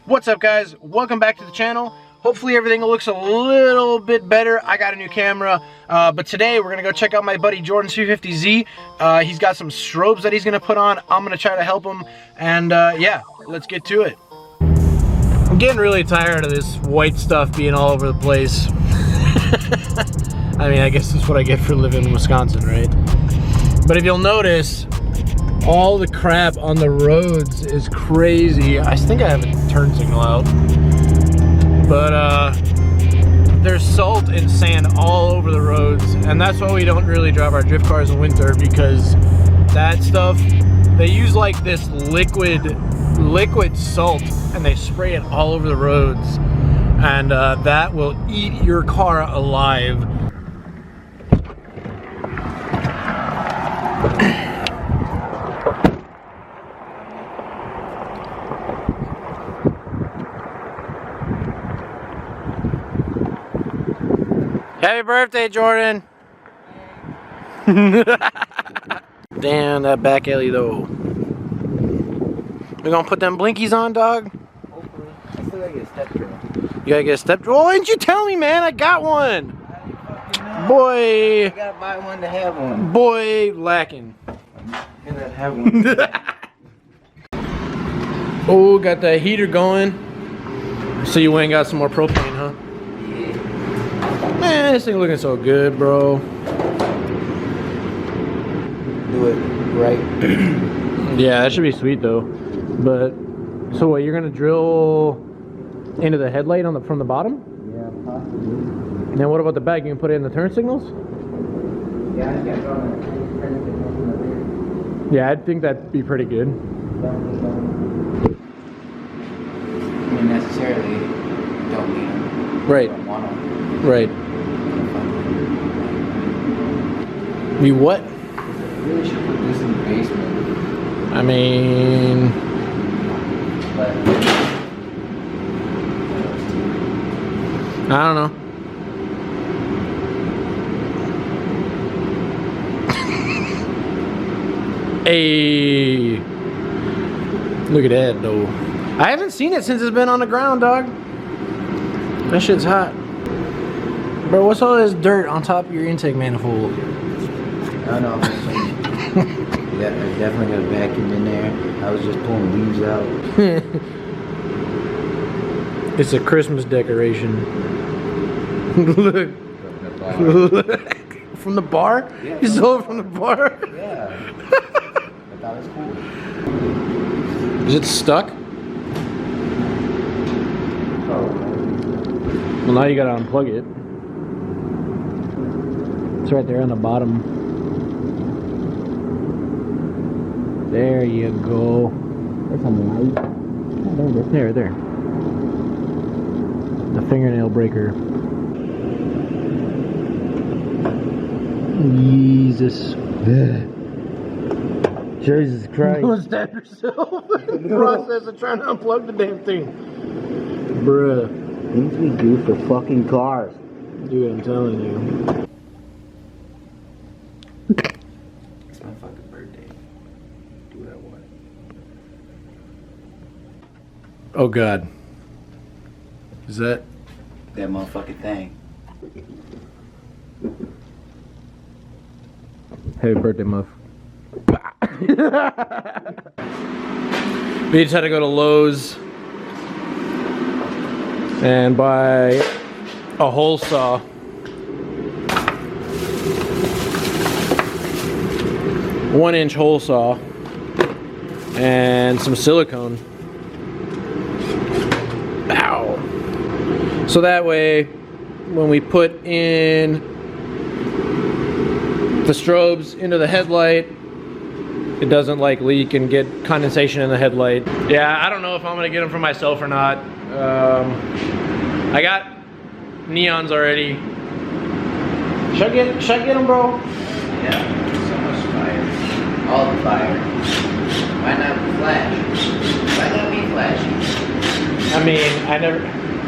What's up, guys? Welcome back to the channel. Hopefully everything looks a little bit better. I got a new camera, but today we're gonna go check out my buddy Jordan 350Z. He's got some strobes that he's gonna put on. I'm gonna try to help him, and yeah, let's get to it. I'm getting really tired of this white stuff being all over the place. I mean, I guess that's what I get for living in Wisconsin, right? But if you'll notice, all the crap on the roads is crazy. I think I have a turn signal out. But there's salt and sand all over the roads, and that's why we don't really drive our drift cars in winter, because that stuff, they use like this liquid salt and they spray it all over the roads, and that will eat your car alive. Happy birthday, Jordan! Damn, that back alley though. We gonna put them blinkies on, dog? Hopefully. I still gotta get a step drill. You gotta get a step drill? Why didn't you tell me, man? I got one! Boy! You gotta buy one to have one. Boy, lacking. You gotta have one. Oh, got that heater going. So you went and got some more propane, huh? Man, this thing looking so good, bro. Do it right. Yeah, that should be sweet though. But so what? You're gonna drill into the headlight on from the bottom? Yeah, possibly. And then what about the back? You can put it in the turn signals? Yeah, I just gotta draw the turn signals from the rear. Yeah, I think that'd be pretty good. I mean, necessarily don't need them. Right. Don't want them. Right. We what? I really should put this in the basement. I mean, But I don't know. Hey, look at that though. I haven't seen it since it's been on the ground, dog. That shit's hot. Bro, what's all this dirt on top of your intake manifold? I don't know. Yeah, I definitely got a vacuum in there. I was just pulling leaves out. It's a Christmas decoration. Look. From the bar? Yeah, You stole it from the bar? Yeah. I thought it was cool. Is it stuck? Oh. Well, now you gotta unplug it. It's right there on the bottom. There you go. There's some light. Oh, there. There. The fingernail breaker. Jesus. Jesus Christ. Don't stab yourself in the process of trying to unplug the damn thing. Bruh. Things we do for fucking cars. Dude, I'm telling you. It's my fucking birthday. Do what I want. Oh God. Is that? That motherfucking thing. Happy birthday, Muff. We just had to go to Lowe's and buy a hole saw. One-inch hole saw and some silicone. Ow. So that way, when we put in the strobes into the headlight, it doesn't like leak and get condensation in the headlight. Yeah, I don't know if I'm gonna get them for myself or not. I got neons already. Should I get them, bro? Yeah, so much fire. All the fire. Why not flash? Why not be flashy? I mean,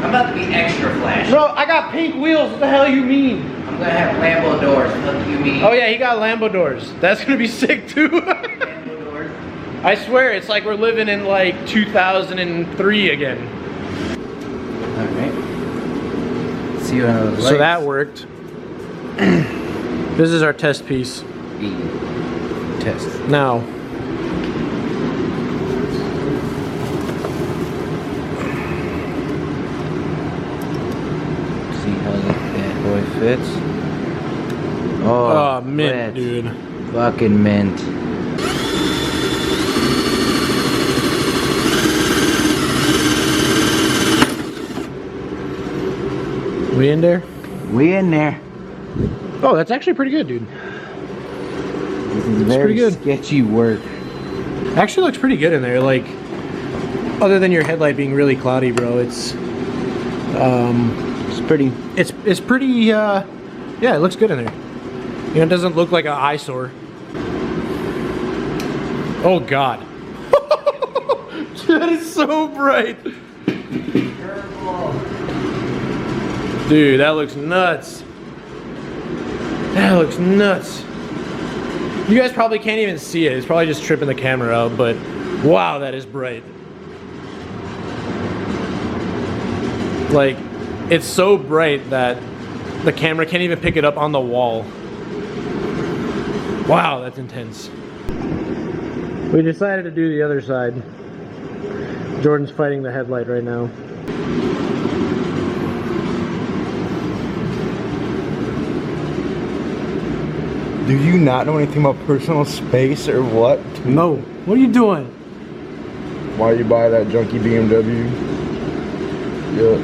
I'm about to be extra flashy. Bro, I got pink wheels. What the hell you mean? I'm gonna have Lambo doors. What do you mean? Oh yeah, he got Lambo doors. That's gonna be sick too. Lambo doors. I swear, it's like we're living in like 2003 again. Alright. See one of those lights. So that worked. This is our test piece. Test. Now. See how that boy fits. Oh, mint, red. dude. Fucking mint. We in there? We in there. Oh, that's actually pretty good, dude. This is very pretty good. sketchy work. Actually looks pretty good in there. Like, other than your headlight being really cloudy, bro, it's pretty. It's pretty. Yeah, it looks good in there. You know, it doesn't look like an eyesore. Oh God, that is so bright. Dude, that looks nuts. That looks nuts. You guys probably can't even see it. It's probably just tripping the camera out, but wow, that is bright. Like, it's so bright that the camera can't even pick it up on the wall. Wow, that's intense. We decided to do the other side. Jordan's fighting the headlight right now. Do you not know anything about personal space or what? No. What are you doing? Why you buy that junky BMW? Yeah.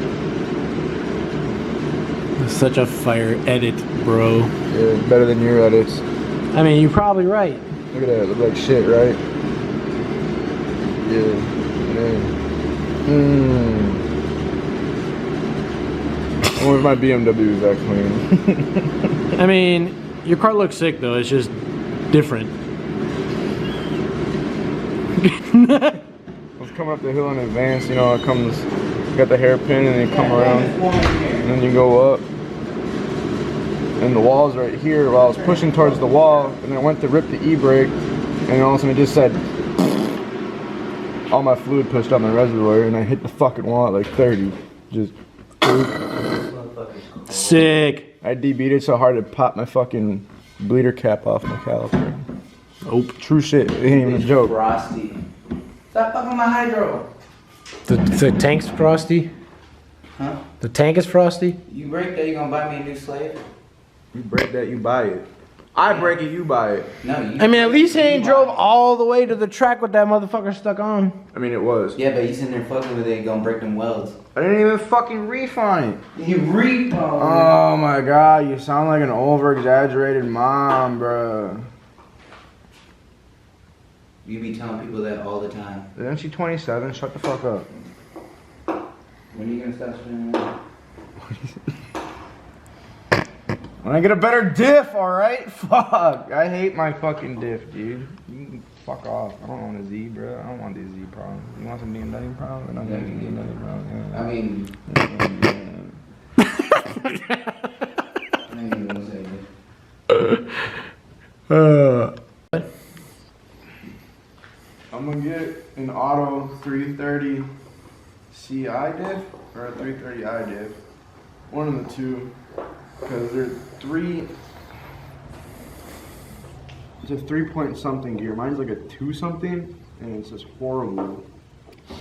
Such a fire edit, bro. Yeah, better than your edits. I mean, you're probably right. Look at that, it look like shit, right? Yeah. I wonder if my BMW is that clean. I mean, your car looks sick though, it's just different. I was coming up the hill in advance, you know, it comes, you got the hairpin and then you come around, and then you go up. And the wall's right here, while I was pushing towards the wall, and then I went to rip the e-brake, and then all of a sudden it just said, all my fluid pushed out my reservoir, and I hit the fucking wall at like 30. Just, Sick. I DB'd it so hard it popped my fucking bleeder cap off my caliper. Nope. True shit, it ain't even a joke. Frosty. Stop fucking my hydro. The tank's frosty? Huh? The tank is frosty? You break that, you gonna buy me a new slave? You break that, you buy it. I break it, you buy it. No, you. I mean, at least he ain't you drove buy it. all the way to the track with that motherfucker stuck on. I mean, it was. Yeah, but he's in there fucking with it, gonna break them welds. I didn't even fucking refine it. You repo. Oh my god, you sound like an over-exaggerated mom, bruh. You be telling people that all the time. Isn't she 27? Shut the fuck up. When are you gonna stop spending money? When I get a better diff, alright? Fuck. I hate my fucking diff, dude. You can fuck off. I don't want a Z, bro. I don't want these Z problems. You want some BMW problems? I'm not gonna get BMW problems. I mean, I ain't even gonna say it. I'm gonna get an auto 330 CI diff or a 330i diff. One of the two. Because they're it's a 3 something gear. Mine's like a 2 something, and it's just horrible.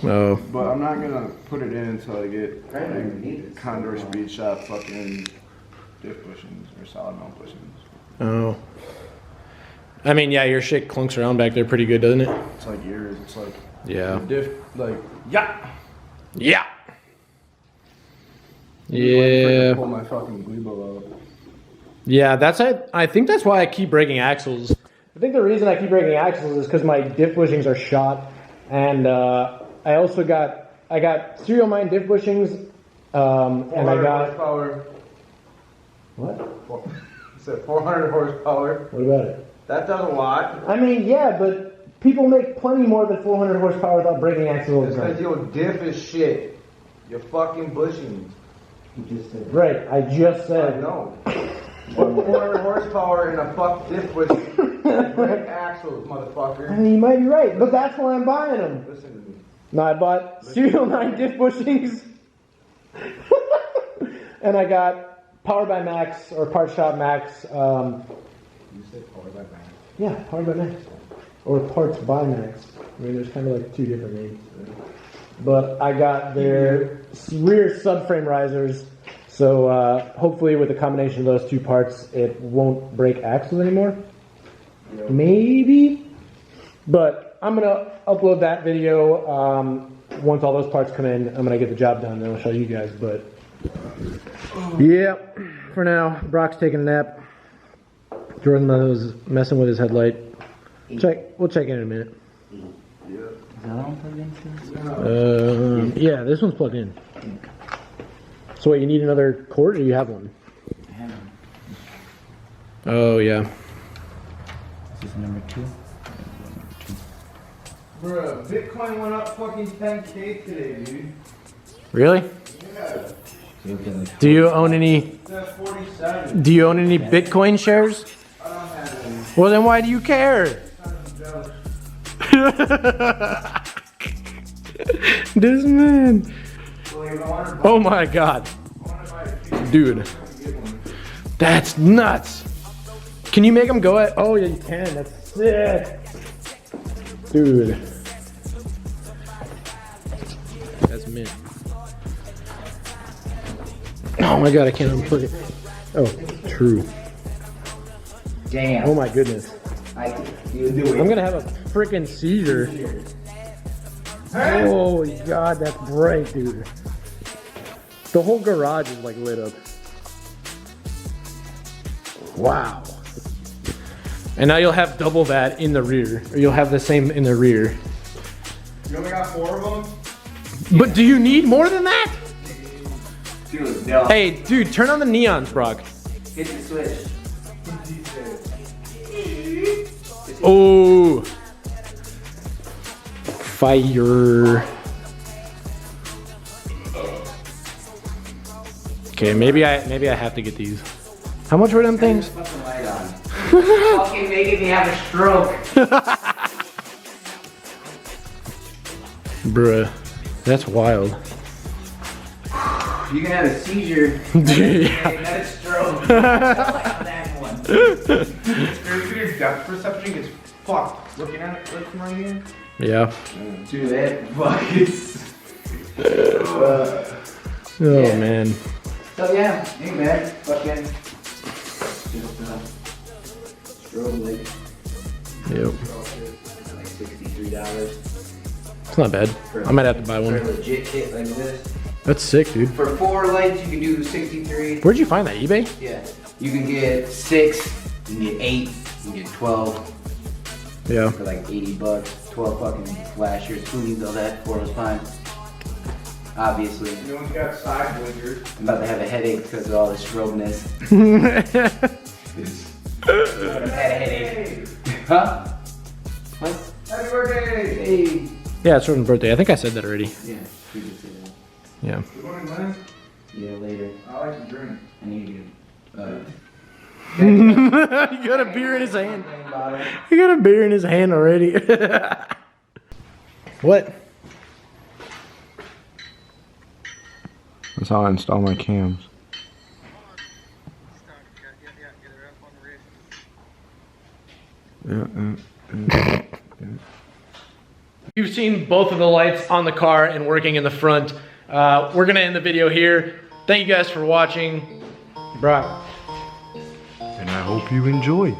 Oh. But I'm not gonna put it in until I get I don't even need it. Condor Speed Shop fucking diff bushings or solid mount bushings. Oh. I mean, yeah, your shit clunks around back there pretty good, doesn't it? It's like yours. It's like Yeah. the diff, like yeah. Yeah. Like, Yeah. pull my fucking glebo out. Yeah, that's I think that's why I keep breaking axles. I think the reason I keep breaking axles is because my diff bushings are shot, and I also got serial mine diff bushings, and I got horsepower. what? It said 400 horsepower. What about it? That does a lot. I mean, yeah, but people make plenty more than 400 horsepower without breaking axles. It's because your diff is shit. Your fucking bushings. You just said right. I just said No. Put 400 horsepower in a fuck diff bushing. Break axles, motherfucker. And you might be right, but that's why I'm buying them. Listen to me. No, I bought Serial 9 diff bushings. And I got Powered by Max, or Part Shop Max. You said Powered by Max? Yeah, Powered by Max. Or Parts by Max. I mean, there's kind of like two different names. But I got their rear subframe risers. So hopefully with the combination of those two parts, it won't break axles anymore. Yep. Maybe. But I'm going to upload that video once all those parts come in. I'm going to get the job done, and I'll show you guys. But yeah, for now, Brock's taking a nap. Jordan was messing with his headlight. We'll check in a minute. Is that one plugged into? Yeah, this one's plugged in. So wait, you need another cord, or you have one? I have one. Oh yeah. This is number 2. Bruh, Bitcoin went up fucking 10K today, dude. Really? Yeah. Do you own any? It's at 47. Do you own any Bitcoin shares? I don't have any. Well, then why do you care? This man. Oh my god. Dude. That's nuts. Can you make them go at? Oh yeah, you can. That's sick. Dude. That's mint. Oh my god, I can't unplug it. Oh, true. Damn. Oh my goodness. You do it. I'm gonna have a freaking seizure. Holy god, that's bright, dude. The whole garage is like lit up. Wow. And now you'll have double that in the rear. Or you'll have the same in the rear. You only got 4 of them? But do you need more than that? Dude, no. Hey, dude, turn on the neons, Brock. Hit the switch. Oh. Fire. Okay, maybe I have to get these. How much were them things? Fucking light on. Fucking making me have a stroke. Bruh, that's wild. You can have a seizure. Yeah. Not a stroke. That one. Your depth perception gets fucked. Looking at it right from right here. Yeah. Dude, that fucking. Oh Yeah. man. So yeah, ain't bad. Fucking. Just strobe light. Yep. Like $63. It's not bad. I might have to buy For a one. legit kit like this. That's sick, dude. For 4 lights, you can do 63. Where'd you find that? eBay? Yeah. You can get 6, you can get 8, you can get 12 Yeah. for like $80. 12 fucking flashers. Who needs all that? 4 is fine. Obviously. No one's got side blinkers. I'm about to have a headache because of all this strobeness. I had a headache. Huh? What? Happy birthday! Hey. Yeah, it's Jordan's birthday. I think I said that already. Yeah, you just said that. Yeah. You want to win? Yeah, later. I like to drink. I need you. He got a beer in his hand. He got a beer in his hand already. What? That's how I install my cams. Yeah. You've seen both of the lights on the car and working in the front. We're gonna end the video here. Thank you guys for watching. Brock. And I hope you enjoy.